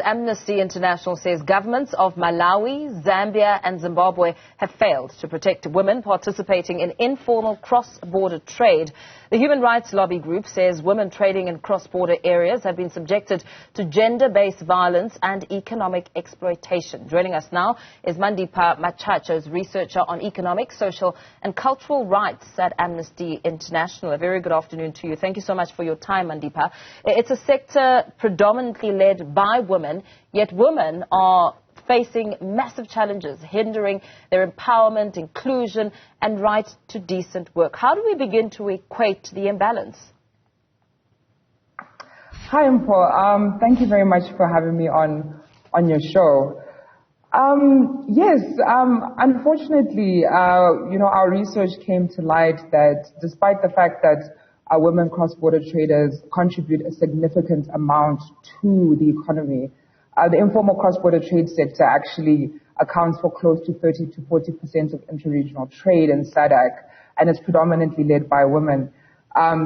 Amnesty International says governments of Malawi, Zambia and Zimbabwe have failed to protect women participating in informal cross-border trade. The human rights lobby group says women trading in cross-border areas have been subjected to gender-based violence and economic exploitation. Joining us now is Mandipa Machacha, who's researcher on economic, social and cultural rights at Amnesty International. A very good afternoon to you. Thank you so much for your time, Mandipa. It's a sector predominantly led by women, yet women are facing massive challenges, hindering their empowerment, inclusion and right to decent work. How do we begin to equate the imbalance? Hi, Mpo. Thank you very much for having me on your show. Yes, unfortunately, our research came to light that despite the fact that women cross-border traders contribute a significant amount to the economy, the informal cross-border trade sector actually accounts for close to 30 to 40% of interregional trade in SADC, and it's predominantly led by women.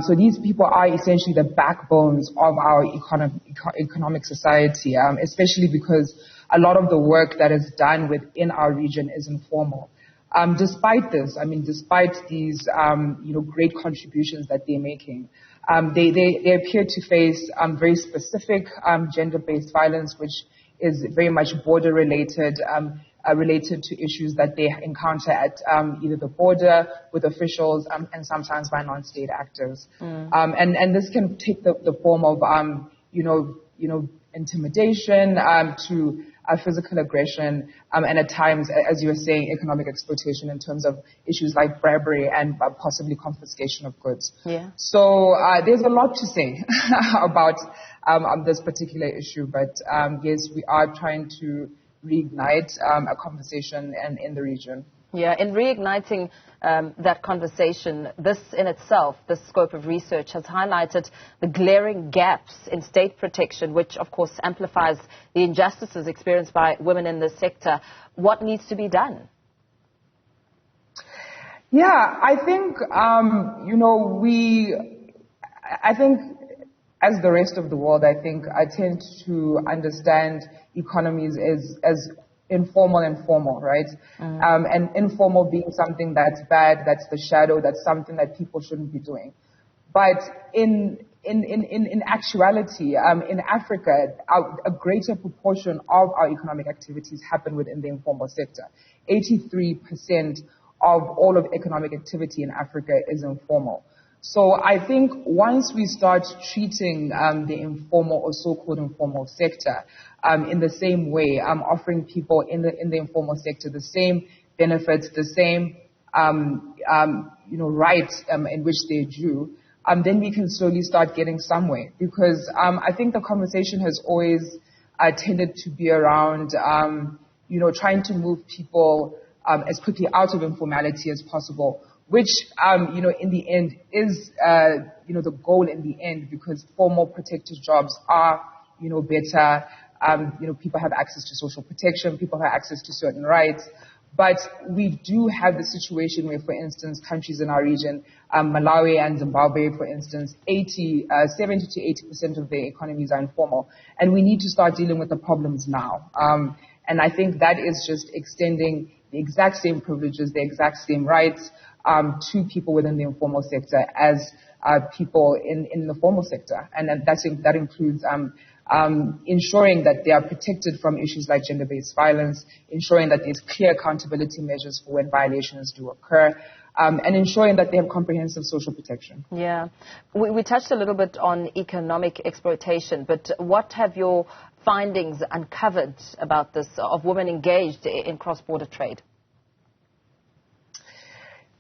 So these people are essentially the backbones of our economic society, especially because a lot of the work that is done within our region is informal. Despite this, despite these, great contributions that they're making, they appear to face very specific gender-based violence, which is very much border-related, related to issues that they encounter at either the border with officials and sometimes by non-state actors. And this can take the form of, intimidation to physical aggression, and at times, as you were saying, economic exploitation in terms of issues like bribery and possibly confiscation of goods. Yeah. So there's a lot to say about this particular issue, but yes, we are trying to reignite a conversation in the region. Yeah, in reigniting that conversation, this in itself, this scope of research has highlighted the glaring gaps in state protection, which of course amplifies the injustices experienced by women in this sector. What needs to be done? Yeah, I think, I think as the rest of the world, I think I tend to understand economies as informal and formal, right? And informal being something that's bad, that's the shadow, that's something that people shouldn't be doing. But in actuality, in Africa, a greater proportion of our economic activities happen within the informal sector. 83% of all of economic activity in Africa is informal. So I think once we start treating the informal or so-called informal sector in the same way, offering people in the informal sector the same benefits, the same rights in which they're due, then we can slowly start getting somewhere. Because I think the conversation has always tended to be around trying to move people as quickly out of informality as possible, which, in the end is, the goal in the end, because formal protected jobs are, better. People have access to social protection, people have access to certain rights. But we do have the situation where, for instance, countries in our region, Malawi and Zimbabwe, for instance, 70 to 80% of their economies are informal. And we need to start dealing with the problems now. And I think that is just extending the exact same privileges, the exact same rights, to people within the informal sector as people in the formal sector. And that includes ensuring that they are protected from issues like gender-based violence, ensuring that there's clear accountability measures for when violations do occur, and ensuring that they have comprehensive social protection. Yeah. We touched a little bit on economic exploitation, but what have your findings uncovered about this, of women engaged in cross-border trade?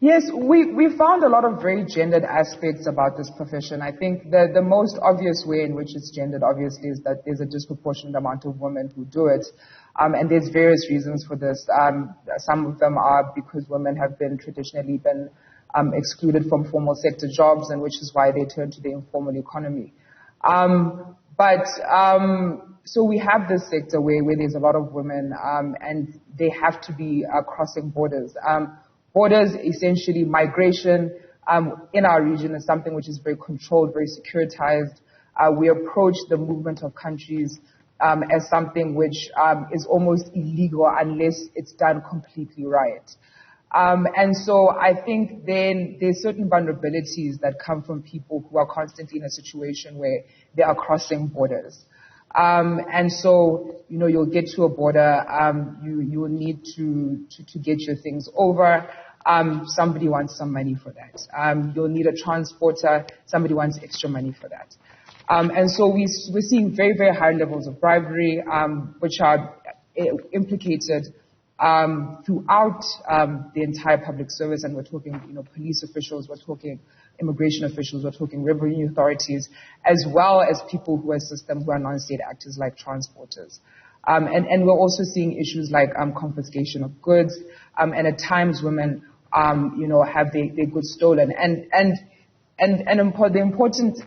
Yes, we found a lot of very gendered aspects about this profession. I think the most obvious way in which it's gendered, obviously, is that there's a disproportionate amount of women who do it. And there's various reasons for this. Some of them are because women have traditionally been excluded from formal sector jobs, and which is why they turn to the informal economy. So we have this sector where there's a lot of women, and they have to be crossing borders. Borders, essentially migration in our region, is something which is very controlled, very securitized. We approach the movement of countries as something which is almost illegal unless it's done completely right. And so I think then there's certain vulnerabilities that come from people who are constantly in a situation where they are crossing borders. And so, you'll get to a border, you will need to get your things over. Somebody wants some money for that. You'll need a transporter. Somebody wants extra money for that. And so we're seeing very, very high levels of bribery, which are implicated throughout the entire public service. And we're talking, police officials, we're talking immigration officials, we're talking revenue authorities, as well as people who assist them who are non-state actors like transporters. And we're also seeing issues like confiscation of goods, and at times women, have their goods stolen. And the important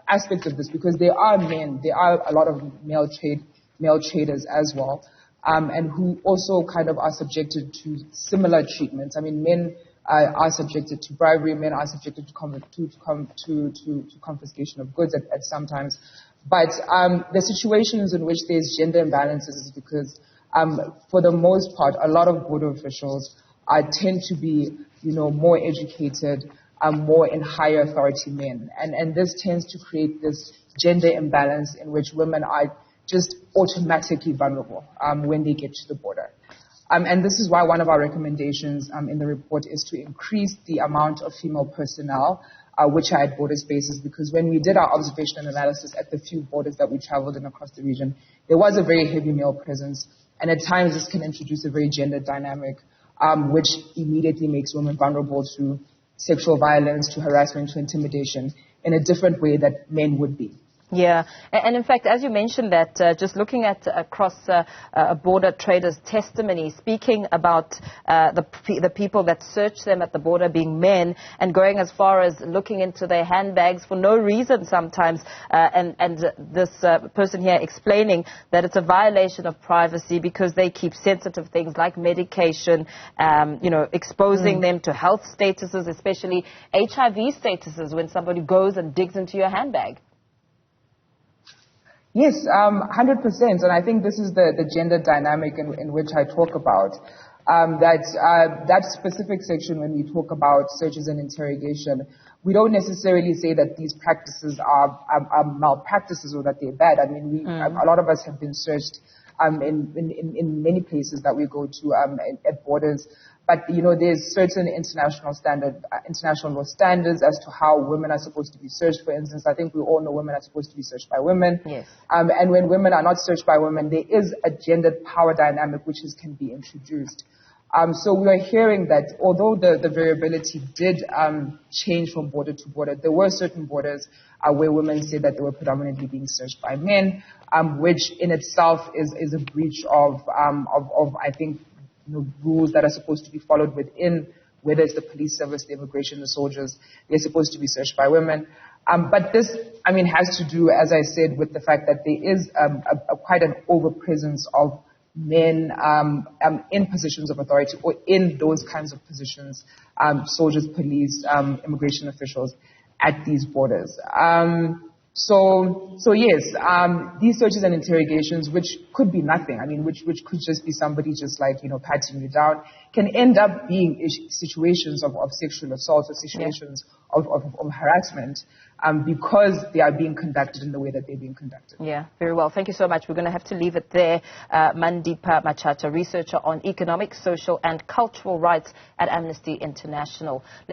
aspect of this, because there are a lot of male traders as well, and who also kind of are subjected to similar treatments. I mean, men are subjected to bribery, men are subjected to confiscation of goods at sometimes. But the situations in which there's gender imbalances is because, for the most part, a lot of border officials tend to be, more educated, more in higher authority men. And this tends to create this gender imbalance in which women are just automatically vulnerable when they get to the border. And this is why one of our recommendations in the report is to increase the amount of female personnel which are at border spaces, because when we did our observation and analysis at the few borders that we traveled in across the region, there was a very heavy male presence. And at times this can introduce a very gender dynamic, which immediately makes women vulnerable to sexual violence, to harassment, to intimidation in a different way that men would be. Yeah, and in fact, as you mentioned that, just looking at cross-border traders' testimony, speaking about the people that search them at the border being men, and going as far as looking into their handbags for no reason sometimes, and this person here explaining that it's a violation of privacy because they keep sensitive things like medication, exposing them to health statuses, especially HIV statuses, when somebody goes and digs into your handbag. Yes, 100%. And I think this is the gender dynamic in which I talk about. That specific section, when we talk about searches and interrogation, we don't necessarily say that these practices are malpractices or that they're bad. I mean, a lot of us have been searched in many places that we go to at borders. But, there's certain international law standards as to how women are supposed to be searched. For instance, I think we all know women are supposed to be searched by women. Yes. And when women are not searched by women, there is a gendered power dynamic which can be introduced. So we are hearing that although the variability did change from border to border, there were certain borders where women said that they were predominantly being searched by men, which in itself is a breach of I think, rules that are supposed to be followed within, whether it's the police service, the immigration, the soldiers, they're supposed to be searched by women. But this, has to do, as I said, with the fact that there is quite an overpresence of men in positions of authority or in those kinds of positions, soldiers, police, immigration officials at these borders. So yes, these searches and interrogations, which could be nothing, which could just be somebody just patting you down, can end up being situations of sexual assault or situations of harassment, because they are being conducted in the way that they're being conducted. Yeah, very well. Thank you so much. We're going to have to leave it there. Mandipa Machacha, researcher on economic, social and cultural rights at Amnesty International.